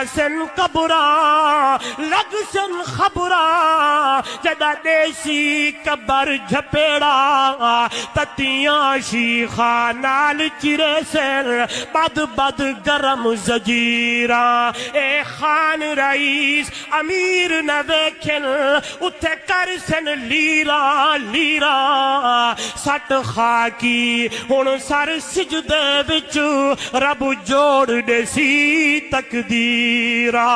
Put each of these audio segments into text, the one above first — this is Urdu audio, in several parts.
سن قبراں لگ سن خبراں جدا دیسی قبر جھپیڑا تتیاں شیخا نال چرے سن بد بد گرم زجیراں اے خان رئیس امیر نہ ویکھن اتھے کر سن لیرا لیرا سٹ خاکی ہن سر سجدے وچ رب جوڑ دے سی تقدیرا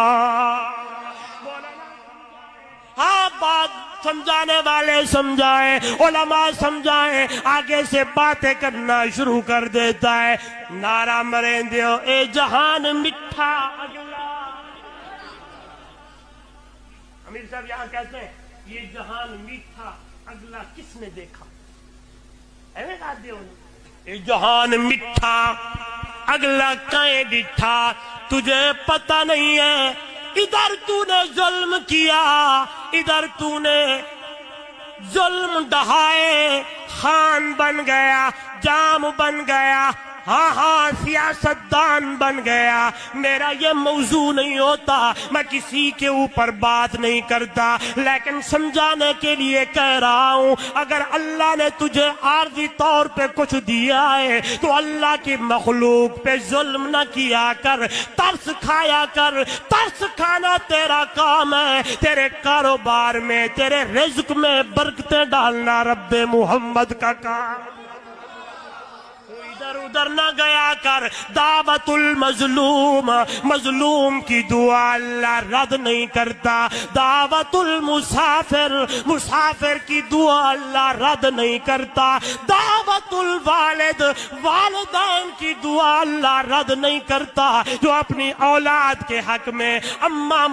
ہاں بات سمجھانے والے سمجھائیں علماء سمجھائیں آگے سے باتیں کرنا شروع کر دیتا ہے نعرہ مریں دیو اے جہان مٹھا اگلا امیر صاحب یہاں کہتے ہیں یہ جہان میٹھا اگلا کس نے دیکھا ایویں کہا دیو یہ جہان میٹھا اگلا کہیں ڈٹھا تجھے پتہ نہیں ہے ادھر تو نے ظلم کیا ادھر تو نے ظلم ڈھائے خان بن گیا جام بن گیا ہاں ہاں سیاستدان بن گیا میرا یہ موضوع نہیں ہوتا میں کسی کے اوپر بات نہیں کرتا لیکن سمجھانے کے لیے کہہ رہا ہوں اگر اللہ نے تجھے عارضی طور پہ کچھ دیا ہے تو اللہ کی مخلوق پہ ظلم نہ کیا کر ترس کھایا کر ترس کھانا تیرا کام ہے تیرے کاروبار میں تیرے رزق میں برکتیں ڈالنا رب محمد کا کام ادھر ادھر نہ گیا کر دعوت المظلوم مظلوم کی دعا اللہ رد نہیں کرتا دعوت المسافر مسافر کی دعا اللہ رد نہیں کرتا دعوت الوالد والدین کی دعا اللہ رد نہیں کرتا جو اپنی اولاد کے حق میں اماں